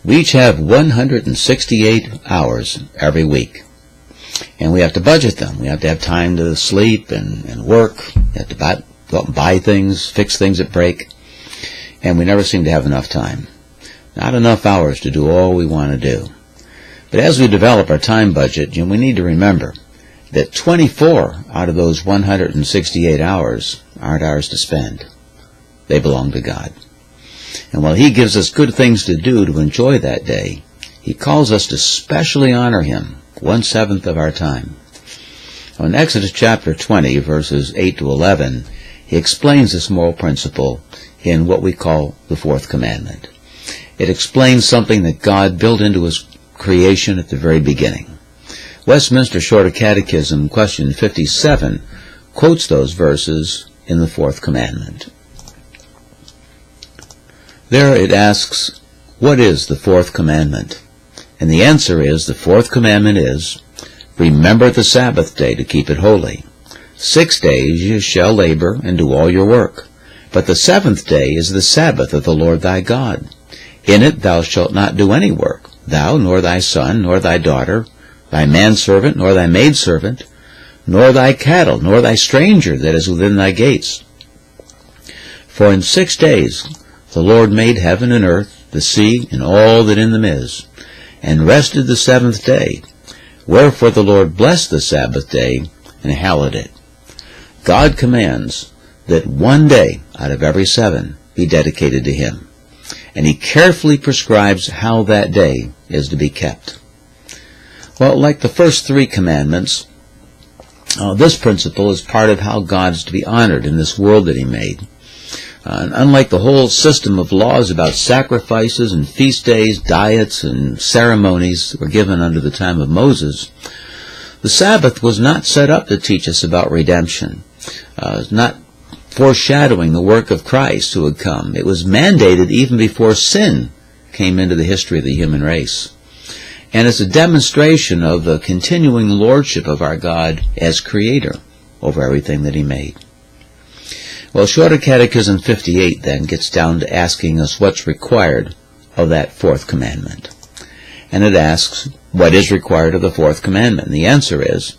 We each have 168 hours every week. And we have to budget them. We have to have time to sleep and work. We have to go out and buy things, fix things that break. And we never seem to have enough time. Not enough hours to do all we want to do. But as we develop our time budget, we need to remember that 24 out of those 168 hours aren't ours to spend. They belong to God. And while He gives us good things to do to enjoy that day, He calls us to specially honor Him 1/7 of our time. In Exodus chapter 20, verses 8 to 11, He explains this moral principle in what we call the fourth commandment. It explains something that God built into His creation at the very beginning. Westminster Shorter Catechism, question 57, quotes those verses in the fourth commandment. There it asks, what is the fourth commandment? And the answer is, the fourth commandment is, remember the Sabbath day to keep it holy. 6 days you shall labor and do all your work. But the seventh day is the Sabbath of the Lord thy God. In it thou shalt not do any work, thou, nor thy son, nor thy daughter, thy manservant, nor thy maidservant, nor thy cattle, nor thy stranger that is within thy gates. For in 6 days the Lord made heaven and earth, the sea, and all that in them is, and rested the seventh day. Wherefore the Lord blessed the Sabbath day, and hallowed it. God commands that 1 day out of every 7 be dedicated to Him. And He carefully prescribes how that day is to be kept. Well, like the first 3 commandments, this principle is part of how God is to be honored in this world that He made. And unlike the whole system of laws about sacrifices and feast days, diets and ceremonies that were given under the time of Moses, the Sabbath was not set up to teach us about redemption. Not foreshadowing the work of Christ who would come. It was mandated even before sin came into the history of the human race. And it's a demonstration of the continuing lordship of our God as Creator over everything that He made. Well, Shorter Catechism 58 then gets down to asking us what's required of that fourth commandment. And it asks, what is required of the fourth commandment? And the answer is,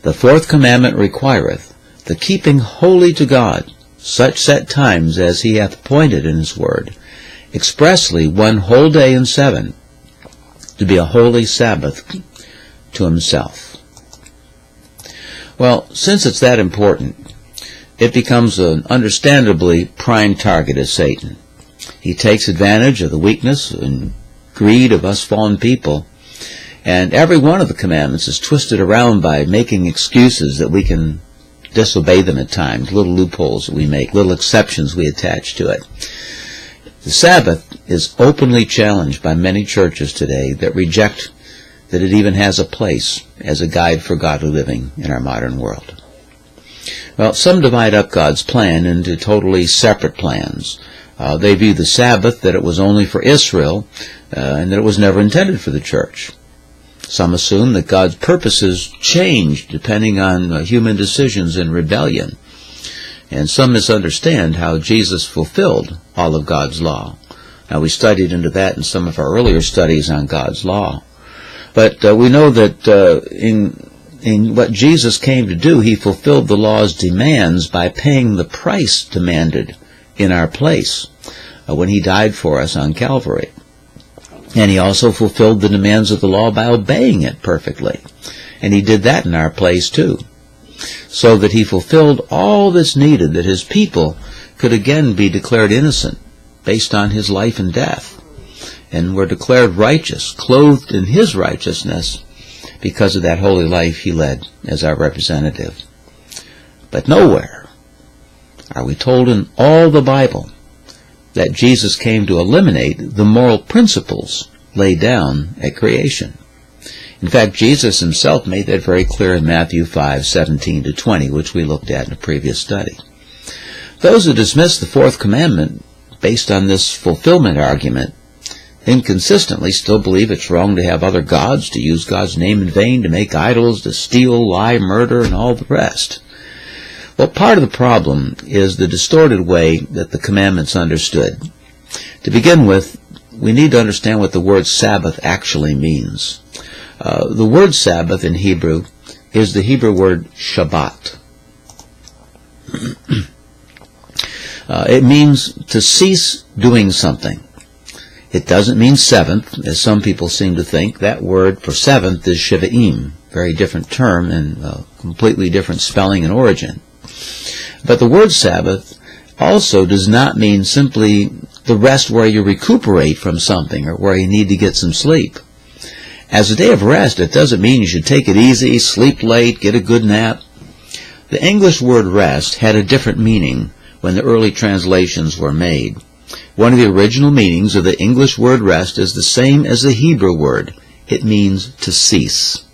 the fourth commandment requireth the keeping holy to God such set times as He hath appointed in His word, expressly 1 whole day in 7, to be a holy Sabbath to Himself. Well, since it's that important, it becomes an understandably prime target of Satan. He takes advantage of the weakness and greed of us fallen people, and every one of the commandments is twisted around by making excuses that we can disobey them at times, little loopholes that we make, little exceptions we attach to it. The Sabbath is openly challenged by many churches today that reject that it even has a place as a guide for godly living in our modern world. Well, some divide up God's plan into totally separate plans. They view the Sabbath that it was only for Israel and that it was never intended for the church. Some assume that God's purposes changed depending on human decisions and rebellion. And some misunderstand how Jesus fulfilled all of God's law. Now, we studied into that in some of our earlier studies on God's law. But we know that in what Jesus came to do, He fulfilled the law's demands by paying the price demanded in our place when He died for us on Calvary. And He also fulfilled the demands of the law by obeying it perfectly. And He did that in our place too. So that He fulfilled all that's needed that His people could again be declared innocent based on His life and death. And were declared righteous, clothed in His righteousness because of that holy life He led as our representative. But nowhere are we told in all the Bible that Jesus came to eliminate the moral principles laid down at creation. In fact, Jesus Himself made that very clear in Matthew 5:17-20, which we looked at in a previous study. Those who dismiss the fourth commandment based on this fulfillment argument inconsistently still believe it's wrong to have other gods, to use God's name in vain, to make idols, to steal, lie, murder, and all the rest. Well, part of the problem is the distorted way that the commandments understood. To begin with, we need to understand what the word Sabbath actually means. The word Sabbath in Hebrew is the Hebrew word Shabbat. It means to cease doing something. It doesn't mean seventh, as some people seem to think. That word for seventh is Shiva'im, very different term and completely different spelling and origin. But the word Sabbath also does not mean simply the rest where you recuperate from something or where you need to get some sleep. As a day of rest, it doesn't mean you should take it easy, sleep late, get a good nap. The English word rest had a different meaning when the early translations were made. One of the original meanings of the English word rest is the same as the Hebrew word. It means to cease.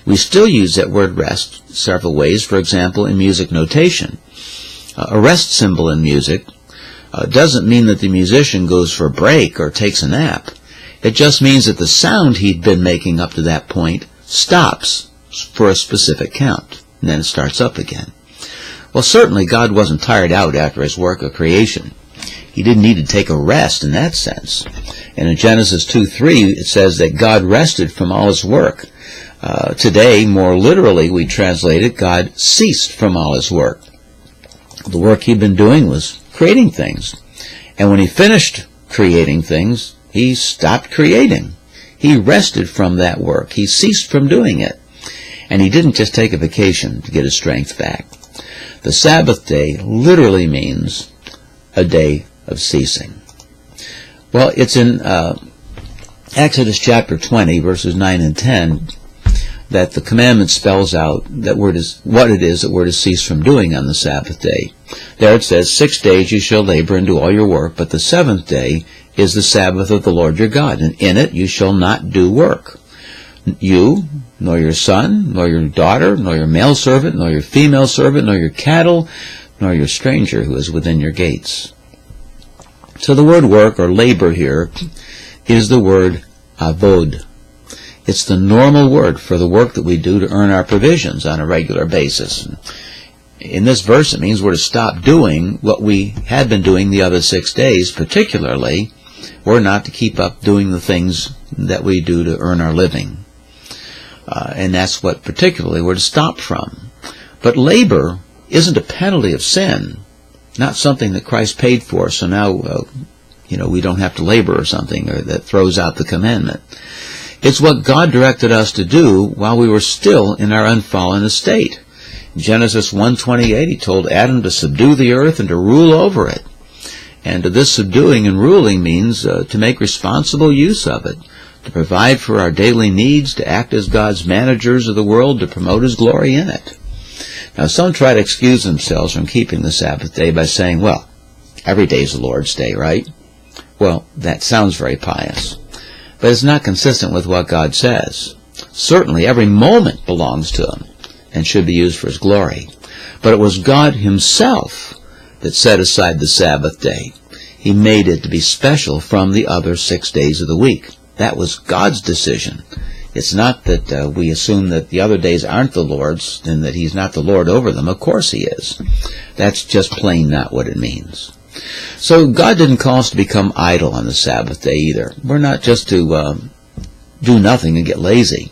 We still use that word rest several ways, for example, in music notation. A rest symbol in music doesn't mean that the musician goes for a break or takes a nap. It just means that the sound he'd been making up to that point stops for a specific count, and then it starts up again. Well, certainly God wasn't tired out after his work of creation. He didn't need to take a rest in that sense. And in Genesis 2:3, it says that God rested from all his work. Today, more literally, we translate it, God ceased from all his work. The work he'd been doing was creating things. And when he finished creating things, he stopped creating. He rested from that work. He ceased from doing it. And he didn't just take a vacation to get his strength back. The Sabbath day literally means a day of ceasing. Well, it's in Exodus chapter 20, verses 9 and 10, that the commandment spells out that what it is that we're to cease from doing on the Sabbath day. There it says, 6 days you shall labor and do all your work, but the seventh day is the Sabbath of the Lord your God, and in it you shall not do work. You, nor your son, nor your daughter, nor your male servant, nor your female servant, nor your cattle, nor your stranger who is within your gates. So the word work or labor here is the word avod. It's the normal word for the work that we do to earn our provisions on a regular basis. In this verse, it means we're to stop doing what we had been doing the other 6 days, particularly we're not to keep up doing the things that we do to earn our living. And that's what particularly we're to stop from. But labor isn't a penalty of sin, not something that Christ paid for, so now we don't have to labor or something, or that throws out the commandment. It's what God directed us to do while we were still in our unfallen estate. In Genesis 1:28, he told Adam to subdue the earth and to rule over it. And this subduing and ruling means to make responsible use of it, to provide for our daily needs, to act as God's managers of the world, to promote his glory in it. Now, some try to excuse themselves from keeping the Sabbath day by saying, well, every day is the Lord's day, right? Well, that sounds very pious, but it's not consistent with what God says. Certainly, every moment belongs to him and should be used for his glory. But it was God himself that set aside the Sabbath day. He made it to be special from the other 6 days of the week. That was God's decision. It's not that we assume that the other days aren't the Lord's and that he's not the Lord over them. Of course he is. That's just plain not what it means. So God didn't call us to become idle on the Sabbath day either. We're not just to do nothing and get lazy.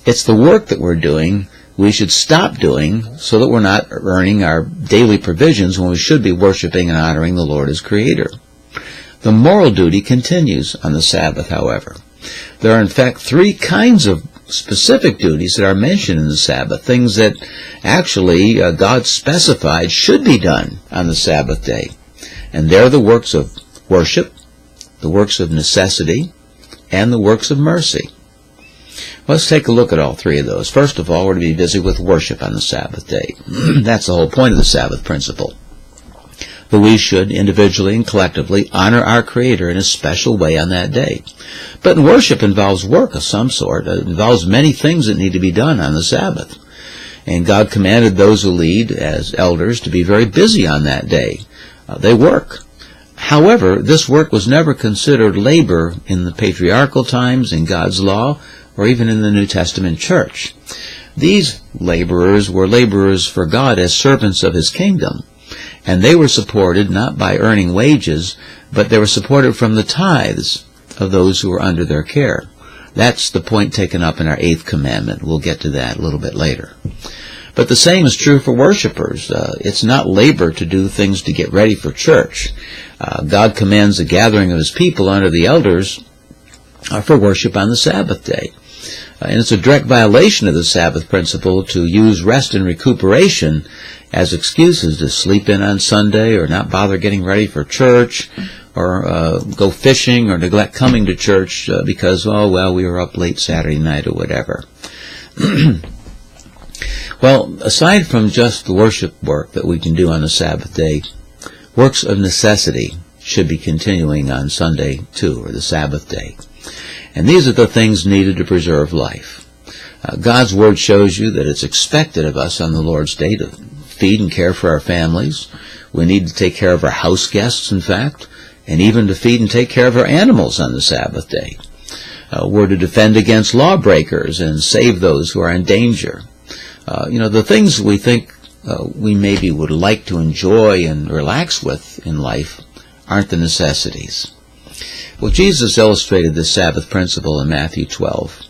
It's the work that we're doing we should stop doing so that we're not earning our daily provisions when we should be worshiping and honoring the Lord as Creator. The moral duty continues on the Sabbath, however. There are in fact 3 kinds of specific duties that are mentioned in the Sabbath, things that actually God specified should be done on the Sabbath day. And they're the works of worship, the works of necessity, and the works of mercy. Let's take a look at all 3 of those. First of all, we're to be busy with worship on the Sabbath day. That's the whole point of the Sabbath principle. That we should, individually and collectively, honor our Creator in a special way on that day. But worship involves work of some sort. It involves many things that need to be done on the Sabbath. And God commanded those who lead as elders to be very busy on that day. They work. However, this work was never considered labor in the patriarchal times, in God's law, or even in the New Testament church. These laborers were laborers for God as servants of his kingdom. And they were supported not by earning wages, but they were supported from the tithes of those who are under their care. That's the point taken up in our 8th commandment. We'll get to that a little bit later. But the same is true for worshipers. It's not labor to do things to get ready for church. God commands the gathering of His people under the elders for worship on the Sabbath day. And it's a direct violation of the Sabbath principle to use rest and recuperation as excuses to sleep in on Sunday or not bother getting ready for church or go fishing or neglect coming to church because, oh, well, we were up late Saturday night or whatever. Well, aside from just the worship work that we can do on the Sabbath day, works of necessity should be continuing on Sunday too, or the Sabbath day. And these are the things needed to preserve life. God's Word shows you that it's expected of us on the Lord's Day to feed and care for our families. We need to take care of our house guests, in fact, and even to feed and take care of our animals on the Sabbath day. We're to defend against lawbreakers and save those who are in danger. The things we think we maybe would like to enjoy and relax with in life aren't the necessities. Well, Jesus illustrated this Sabbath principle in Matthew 12.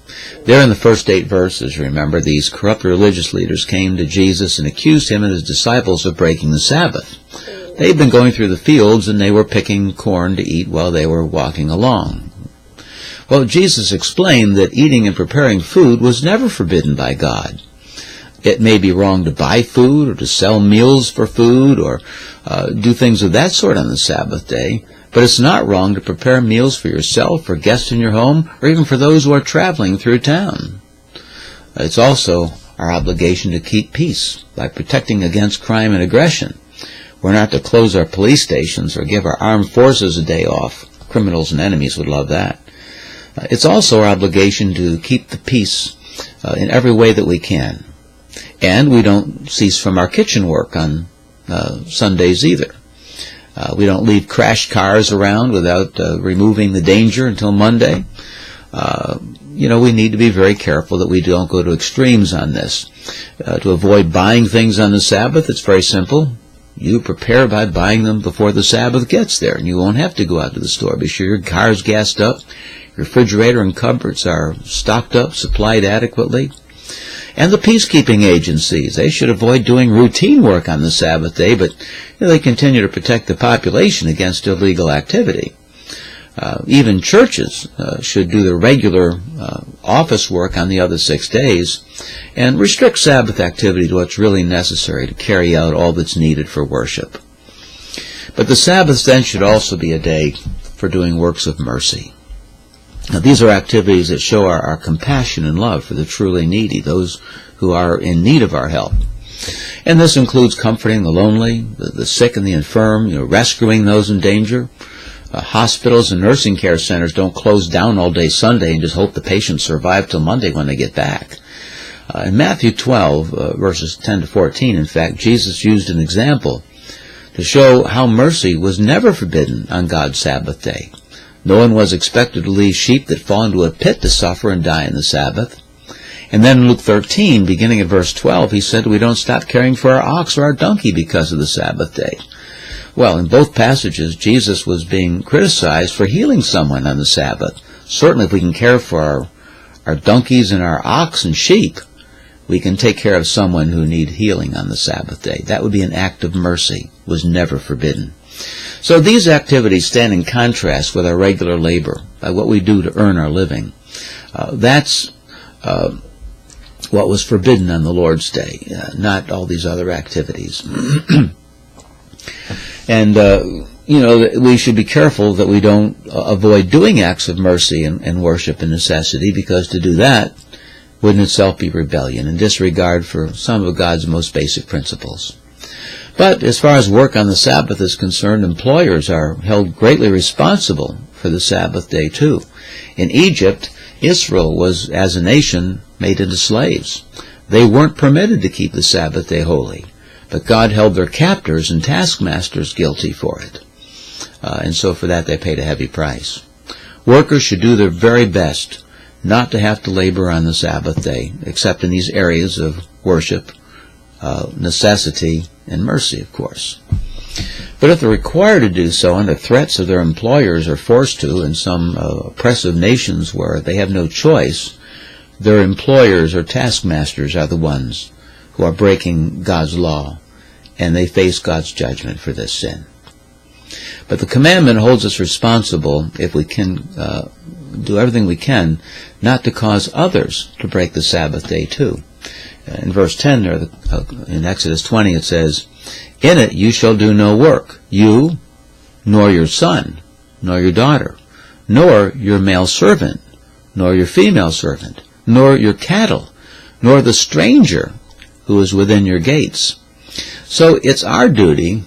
There in the first 8 verses, remember, these corrupt religious leaders came to Jesus and accused Him and His disciples of breaking the Sabbath. They'd been going through the fields and they were picking corn to eat while they were walking along. Well, Jesus explained that eating and preparing food was never forbidden by God. It may be wrong to buy food or to sell meals for food or do things of that sort on the Sabbath day, but it's not wrong to prepare meals for yourself, for guests in your home, or even for those who are traveling through town. It's also our obligation to keep peace by protecting against crime and aggression. We're not to close our police stations or give our armed forces a day off. Criminals and enemies would love that. It's also our obligation to keep the peace in every way that we can. And we don't cease from our kitchen work on Sundays either. We don't leave crashed cars around without removing the danger until Monday. We need to be very careful that we don't go to extremes on this. To avoid buying things on the Sabbath, it's very simple. You prepare by buying them before the Sabbath gets there, and you won't have to go out to the store. Be sure your car's gassed up, your refrigerator and cupboards are stocked up, supplied adequately. And the peacekeeping agencies, they should avoid doing routine work on the Sabbath day, but they continue to protect the population against illegal activity. Even churches should do their regular office work on the other 6 days and restrict Sabbath activity to what's really necessary to carry out all that's needed for worship. But the Sabbath then should also be a day for doing works of mercy. Now, these are activities that show our compassion and love for the truly needy, those who are in need of our help. And this includes comforting the lonely, the sick and the infirm, rescuing those in danger. Hospitals and nursing care centers don't close down all day Sunday and just hope the patients survive till Monday when they get back. In Matthew 12, verses 10 to 14, in fact, Jesus used an example to show how mercy was never forbidden on God's Sabbath day. No one was expected to leave sheep that fall into a pit to suffer and die in the Sabbath. And then in Luke 13, beginning at verse 12, he said we don't stop caring for our ox or our donkey because of the Sabbath day. Well, in both passages, Jesus was being criticized for healing someone on the Sabbath. Certainly if we can care for our donkeys and our ox and sheep, we can take care of someone who needs healing on the Sabbath day. That would be an act of mercy. It was never forbidden. So these activities stand in contrast with our regular labor, by what we do to earn our living. That's what was forbidden on the Lord's Day, not all these other activities. And, we should be careful that we don't avoid doing acts of mercy and worship and necessity, because to do that would in itself be rebellion and disregard for some of God's most basic principles. But as far as work on the Sabbath is concerned, employers are held greatly responsible for the Sabbath day too. In Egypt, Israel was, as a nation, made into slaves. They weren't permitted to keep the Sabbath day holy, but God held their captors and taskmasters guilty for it. And so for that they paid a heavy price. Workers should do their very best not to have to labor on the Sabbath day, except in these areas of worship, necessity, and mercy, of course. But if they're required to do so under threats of their employers or forced to in some oppressive nations where they have no choice, their employers or taskmasters are the ones who are breaking God's law, and they face God's judgment for this sin. But the commandment holds us responsible, if we can do everything we can, not to cause others to break the Sabbath day too. In verse 10 there, in Exodus 20, it says, "In it you shall do no work, you, nor your son, nor your daughter, nor your male servant, nor your female servant, nor your cattle, nor the stranger who is within your gates." So it's our duty,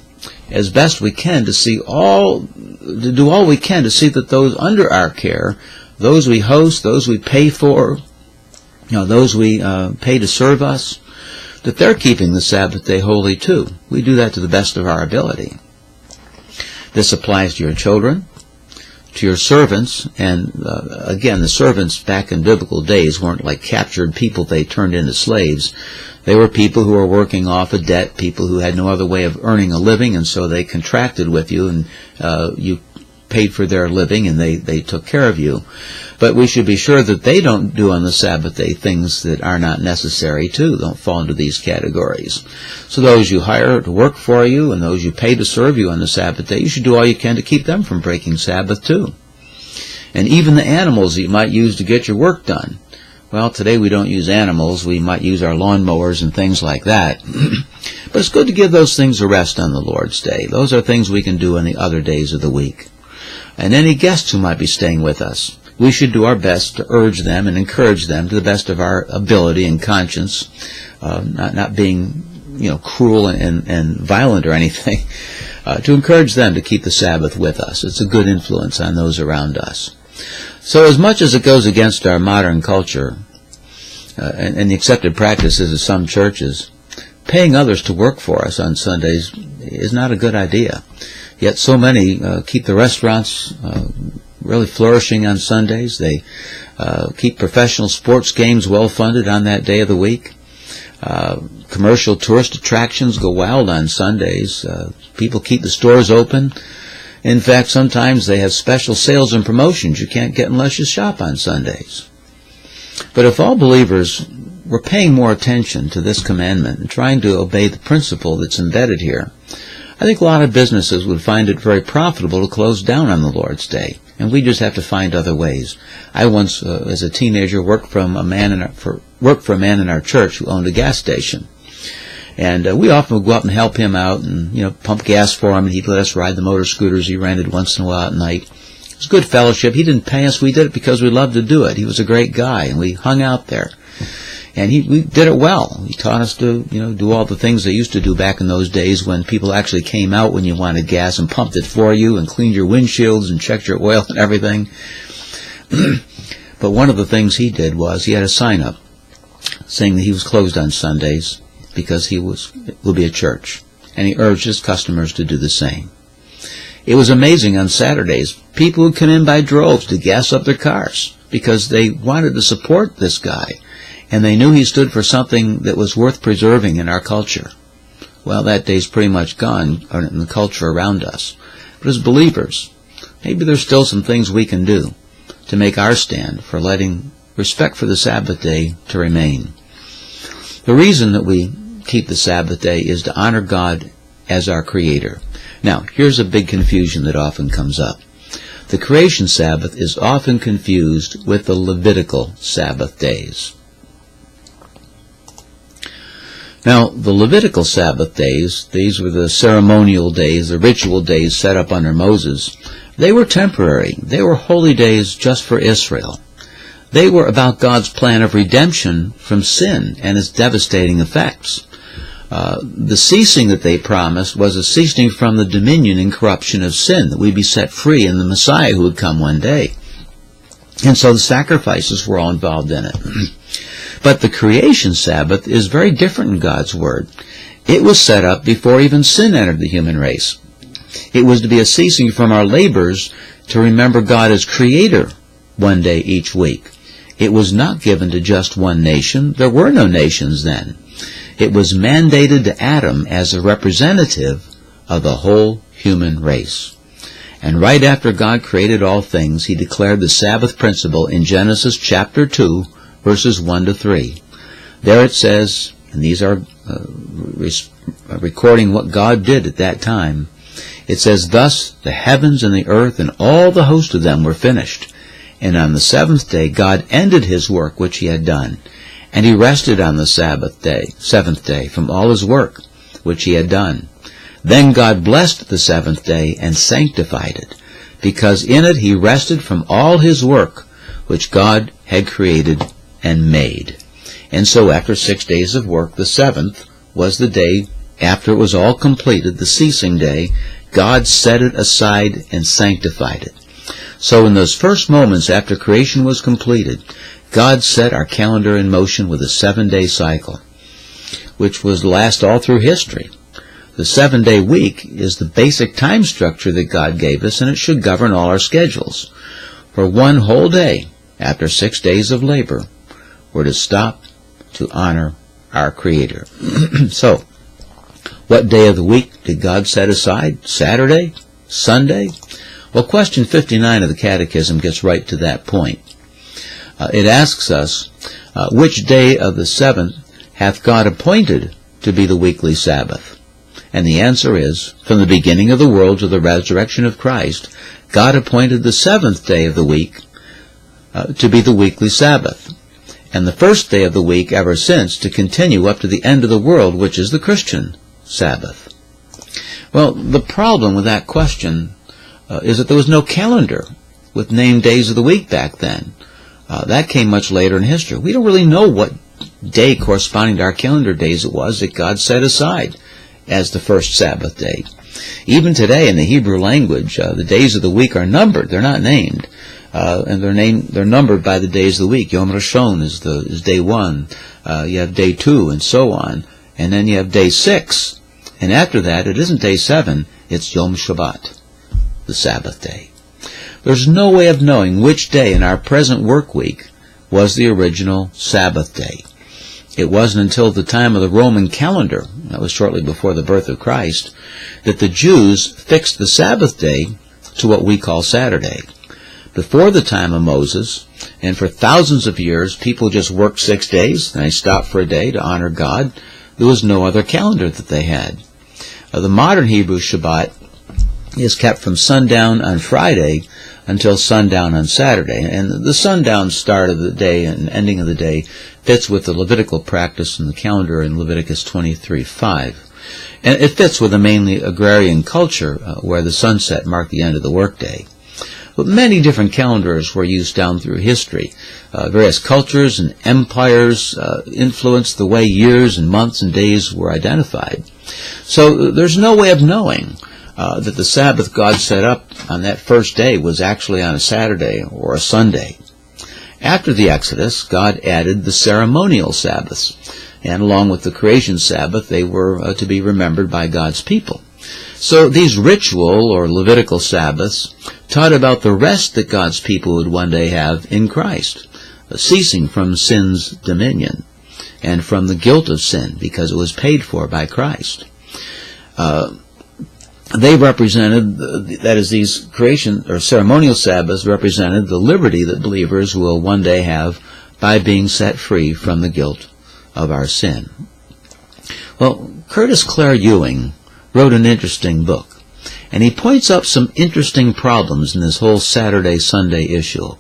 as best we can, to do all we can to see that those under our care, those we host, those we pay for, those we pay to serve us, that they're keeping the Sabbath day holy too. We do that to the best of our ability. This applies to your children, to your servants, and again, the servants back in biblical days weren't like captured people they turned into slaves. They were people who were working off a debt, people who had no other way of earning a living, and so they contracted with you, and you paid for their living, and they took care of you. But we should be sure that they don't do on the Sabbath day things that are not necessary too, don't fall into these categories. So those you hire to work for you and those you pay to serve you on the Sabbath day, you should do all you can to keep them from breaking Sabbath too. And even the animals that you might use to get your work done. Well, today we don't use animals. We might use our lawnmowers and things like that. But it's good to give those things a rest on the Lord's day. Those are things we can do on the other days of the week. And any guests who might be staying with us, we should do our best to urge them and encourage them to the best of our ability and conscience, not being cruel and violent or anything, to encourage them to keep the Sabbath with us. It's a good influence on those around us. So as much as it goes against our modern culture and the accepted practices of some churches, paying others to work for us on Sundays is not a good idea. Yet so many keep the restaurants really flourishing on Sundays. They keep professional sports games well funded on that day of the week. Commercial tourist attractions go wild on Sundays. People keep the stores open. In fact, sometimes they have special sales and promotions you can't get unless you shop on Sundays. But if all believers were paying more attention to this commandment and trying to obey the principle that's embedded here, I think a lot of businesses would find it very profitable to close down on the Lord's Day, and we just have to find other ways. I once, as a teenager, worked for a man in our church who owned a gas station. And we often would go up and help him out and, pump gas for him, and he'd let us ride the motor scooters he rented once in a while at night. It was good fellowship. He didn't pay us. We did it because we loved to do it. He was a great guy, and we hung out there. And we did it well. He taught us to, do all the things they used to do back in those days when people actually came out when you wanted gas and pumped it for you and cleaned your windshields and checked your oil and everything. But one of the things he did was he had a sign up saying that he was closed on Sundays because he will be a church. And he urged his customers to do the same. It was amazing on Saturdays. People would come in by droves to gas up their cars because they wanted to support this guy. And they knew he stood for something that was worth preserving in our culture. Well, that day's pretty much gone in the culture around us. But as believers, maybe there's still some things we can do to make our stand for letting respect for the Sabbath day to remain. The reason that we keep the Sabbath day is to honor God as our Creator. Now, here's a big confusion that often comes up. The creation Sabbath is often confused with the Levitical Sabbath days. Now, the Levitical Sabbath days, these were the ceremonial days, the ritual days set up under Moses. They were temporary. They were holy days just for Israel. They were about God's plan of redemption from sin and its devastating effects. The ceasing that they promised was a ceasing from the dominion and corruption of sin, that we'd be set free in the Messiah who would come one day. And so the sacrifices were all involved in it. But the creation Sabbath is very different in God's Word. It was set up before even sin entered the human race. It was to be a ceasing from our labors to remember God as Creator one day each week. It was not given to just one nation. There were no nations then. It was mandated to Adam as a representative of the whole human race. And right after God created all things, he declared the Sabbath principle in Genesis chapter 2, verses 1 to 3. There it says, and these are recording what God did at that time, it says, "Thus the heavens and the earth and all the host of them were finished. And on the seventh day God ended his work which he had done. And he rested on the seventh day, from all his work which he had done. Then God blessed the seventh day and sanctified it, because in it he rested from all his work which God had created and made." And so after 6 days of work, the seventh was the day after it was all completed, the ceasing day. God set it aside and sanctified it. So in those first moments after creation was completed, God set our calendar in motion with a 7-day cycle, which was last all through history. The 7-day week is the basic time structure that God gave us, and it should govern all our schedules. For one whole day, after 6 days of labor, we're to stop to honor our Creator. So, what day of the week did God set aside? Saturday? Sunday? Well, question 59 of the Catechism gets right to that point. It asks us, which day of the seventh hath God appointed to be the weekly Sabbath? And the answer is, from the beginning of the world to the resurrection of Christ, God appointed the seventh day of the week to be the weekly Sabbath, and the first day of the week ever since to continue up to the end of the world, which is the Christian Sabbath. Well, the problem with that question is that there was no calendar with named days of the week back then. That came much later in history. We don't really know what day corresponding to our calendar days it was that God set aside as the first Sabbath day. Even today in the Hebrew language, the days of the week are numbered. They're not named. And they're numbered by the days of the week. Yom Rishon is day 1. You have day 2, and so on. And then you have day 6. And after that, it isn't day 7, it's Yom Shabbat, the Sabbath day. There's no way of knowing which day in our present work week was the original Sabbath day. It wasn't until the time of the Roman calendar, that was shortly before the birth of Christ, that the Jews fixed the Sabbath day to what we call Saturday. Before the time of Moses, and for thousands of years, people just worked 6 days, and they stopped for a day to honor God. There was no other calendar that they had. The modern Hebrew Shabbat is kept from sundown on Friday until sundown on Saturday. And the sundown start of the day and ending of the day fits with the Levitical practice in the calendar in Leviticus 23:5. And it fits with a mainly agrarian culture where the sunset marked the end of the workday. But many different calendars were used down through history. Various cultures and empires influenced the way years and months and days were identified. So there's no way of knowing that the Sabbath God set up on that first day was actually on a Saturday or a Sunday. After the Exodus, God added the ceremonial Sabbaths, and along with the creation Sabbath, they were to be remembered by God's people. So these ritual or Levitical Sabbaths taught about the rest that God's people would one day have in Christ, ceasing from sin's dominion and from the guilt of sin because it was paid for by Christ. They represented, that is, these creation or ceremonial Sabbaths represented the liberty that believers will one day have by being set free from the guilt of our sin. Well, Curtis Clare Ewing wrote an interesting book, and he points up some interesting problems in this whole Saturday-Sunday issue.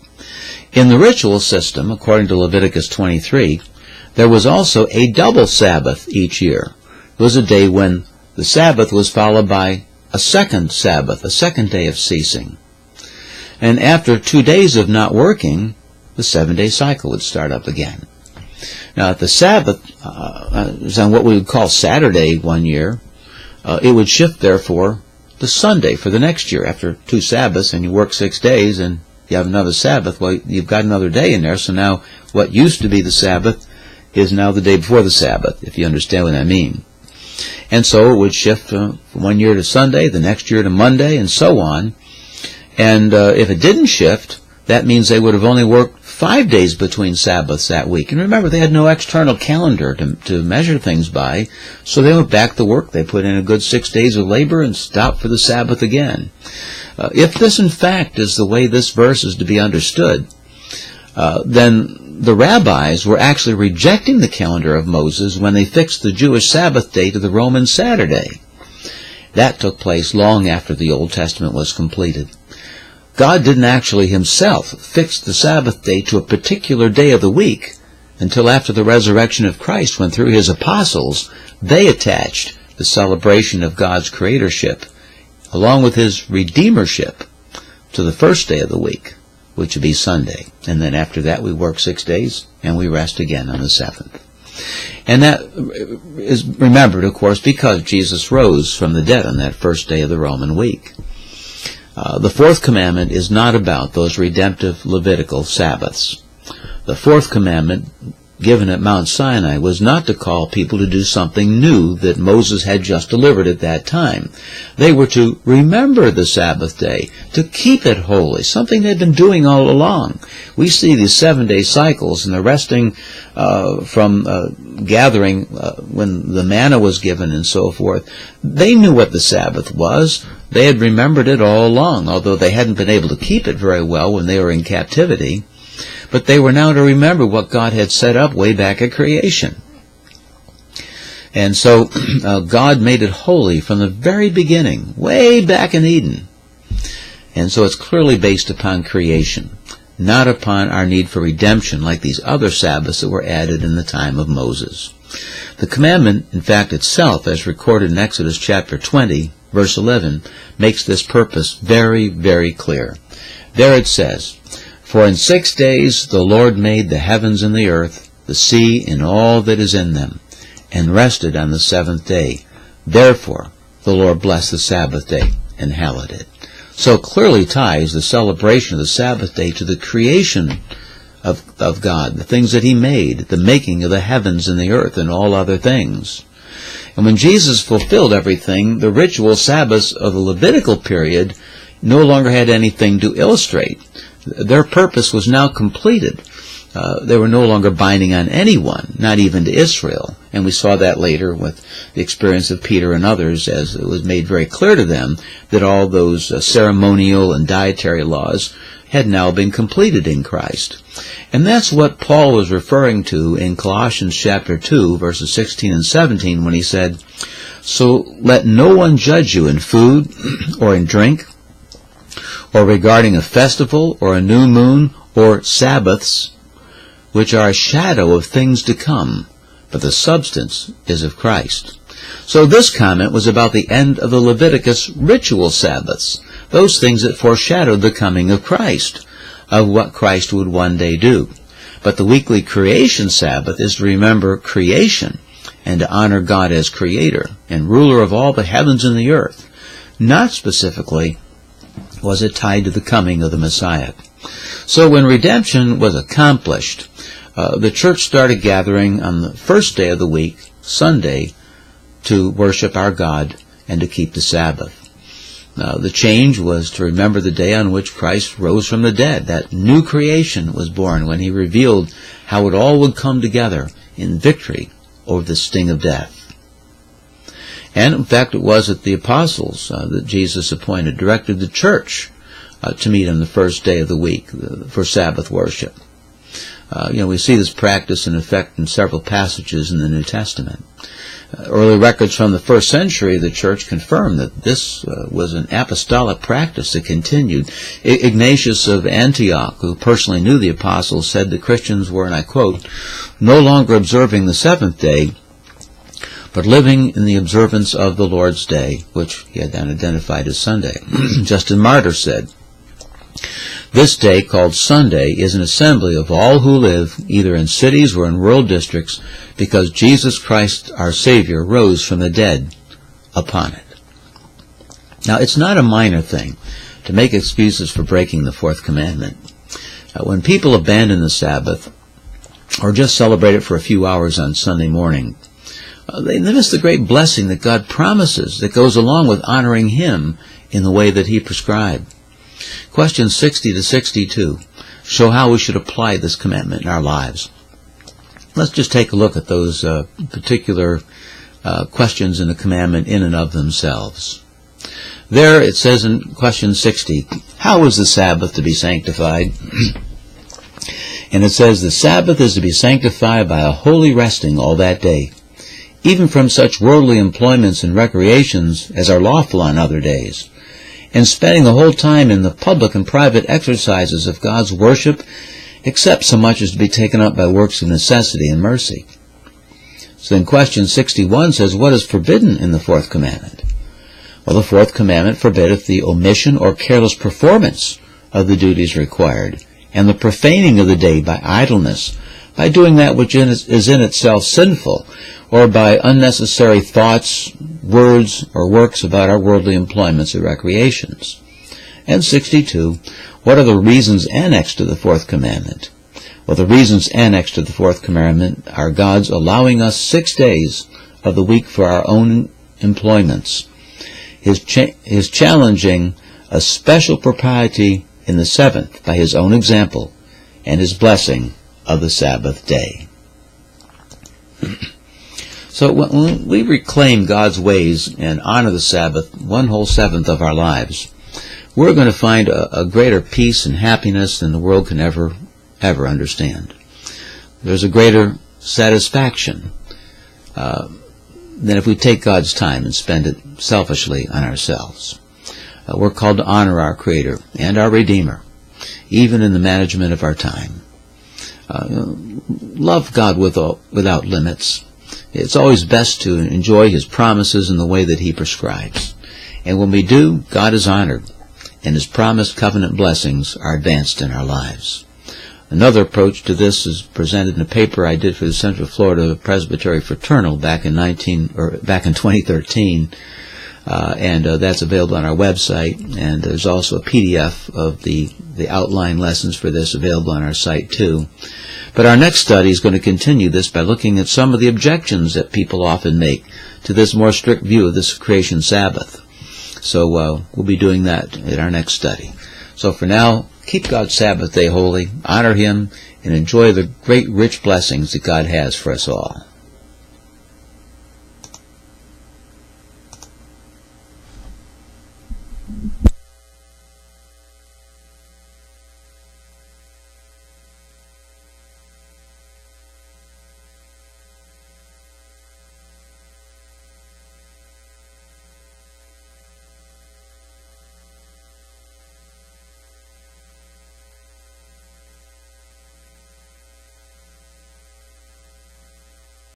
In the ritual system, according to Leviticus 23, there was also a double Sabbath each year. It was a day when the Sabbath was followed by a second Sabbath, a second day of ceasing. And after 2 days of not working, the 7-day cycle would start up again. Now, if the Sabbath is on what we would call Saturday one year, it would shift, therefore, to Sunday for the next year. After 2 Sabbaths and you work 6 days and you have another Sabbath, well, you've got another day in there. So now what used to be the Sabbath is now the day before the Sabbath, if you understand what I mean. And so it would shift from 1 year to Sunday, the next year to Monday, and so on. And if it didn't shift, that means they would have only worked 5 days between Sabbaths that week. And remember, they had no external calendar to measure things by, so they went back to work. They put in a good 6 days of labor and stopped for the Sabbath again. If this, in fact, is the way this verse is to be understood, then the rabbis were actually rejecting the calendar of Moses when they fixed the Jewish Sabbath day to the Roman Saturday. That took place long after the Old Testament was completed. God didn't actually himself fix the Sabbath day to a particular day of the week until after the resurrection of Christ, when through his apostles they attached the celebration of God's creatorship along with his redeemership to the first day of the week, which would be Sunday. And then after that we work 6 days and we rest again on the seventh. And that is remembered, of course, because Jesus rose from the dead on that first day of the Roman week. The fourth commandment is not about those redemptive Levitical Sabbaths. The fourth commandment given at Mount Sinai was not to call people to do something new that Moses had just delivered at that time. They were to remember the Sabbath day, to keep it holy, something they'd been doing all along. We see these 7-day cycles and the resting from gathering when the manna was given and so forth. They knew what the Sabbath was. They had remembered it all along, although they hadn't been able to keep it very well when they were in captivity. But they were now to remember what God had set up way back at creation. And so God made it holy from the very beginning, way back in Eden. And so it's clearly based upon creation, not upon our need for redemption like these other Sabbaths that were added in the time of Moses. The commandment, in fact, itself, as recorded in Exodus chapter 20, verse 11, makes this purpose very, very clear. There it says, "For in 6 days the Lord made the heavens and the earth, the sea and all that is in them, and rested on the seventh day. Therefore the Lord blessed the Sabbath day and hallowed it." So clearly ties the celebration of the Sabbath day to the creation of God, the things that he made, the making of the heavens and the earth and all other things. And when Jesus fulfilled everything, the ritual Sabbaths of the Levitical period no longer had anything to illustrate. Their purpose was now completed. They were no longer binding on anyone, not even to Israel. And we saw that later with the experience of Peter and others, as it was made very clear to them that all those ceremonial and dietary laws had now been completed in Christ. And that's what Paul was referring to in Colossians chapter 2, verses 16 and 17, when he said, "So let no one judge you in food or in drink, or regarding a festival or a new moon or Sabbaths, which are a shadow of things to come, but the substance is of Christ." So this comment was about the end of the Leviticus ritual Sabbaths, those things that foreshadowed the coming of Christ, of what Christ would one day do. But the weekly creation Sabbath is to remember creation and to honor God as creator and ruler of all the heavens and the earth. Not specifically was it tied to the coming of the Messiah. So when redemption was accomplished, the church started gathering on the first day of the week, Sunday, to worship our God and to keep the Sabbath. The change was to remember the day on which Christ rose from the dead. That new creation was born when he revealed how it all would come together in victory over the sting of death. And in fact, it was that the apostles that Jesus appointed directed the church to meet on the first day of the week for Sabbath worship. We see this practice in effect in several passages in the New Testament. Early records from the first century of the church confirm that this was an apostolic practice that continued. Ignatius of Antioch, who personally knew the apostles, said the Christians were, and I quote, "no longer observing the seventh day, but living in the observance of the Lord's day," which he had then identified as Sunday. Justin Martyr said, "This day, called Sunday, is an assembly of all who live either in cities or in rural districts, because Jesus Christ, our Savior, rose from the dead upon it." Now, it's not a minor thing to make excuses for breaking the fourth commandment. When people abandon the Sabbath, or just celebrate it for a few hours on Sunday morning, they miss the great blessing that God promises that goes along with honoring him in the way that he prescribed. Question 60 to 62. show how we should apply this commandment in our lives. Let's just take a look at those particular questions in the commandment in and of themselves. There it says in question 60, how is the Sabbath to be sanctified? And it says, the Sabbath is to be sanctified by a holy resting all that day, even from such worldly employments and recreations as are lawful on other days, and spending the whole time in the public and private exercises of God's worship, except so much as to be taken up by works of necessity and mercy. So then question 61 says, what is forbidden in the fourth commandment? Well, the fourth commandment forbiddeth the omission or careless performance of the duties required, and the profaning of the day by idleness, by doing that which is in itself sinful, or by unnecessary thoughts, words, or works about our worldly employments or recreations. And 62, what are the reasons annexed to the fourth commandment? Well, the reasons annexed to the fourth commandment are God's allowing us 6 days of the week for our own employments, His challenging a special propriety in the seventh by His own example, and His blessing of the Sabbath day. So when we reclaim God's ways and honor the Sabbath, one whole seventh of our lives, we're going to find a greater peace and happiness than the world can ever understand. There's a greater satisfaction than if we take God's time and spend it selfishly on ourselves. We're called to honor our Creator and our Redeemer, even in the management of our time. Love God without limits. It's always best to enjoy His promises in the way that He prescribes. And when we do, God is honored, and His promised covenant blessings are advanced in our lives. Another approach to this is presented in a paper I did for the Central Florida Presbytery Fraternal back in 2013, and that's available on our website. And there's also a PDF of the outline lessons for this available on our site too. But our next study is going to continue this by looking at some of the objections that people often make to this more strict view of this creation Sabbath. So we'll be doing that in our next study. So for now, keep God's Sabbath day holy, honor Him, and enjoy the great rich blessings that God has for us all.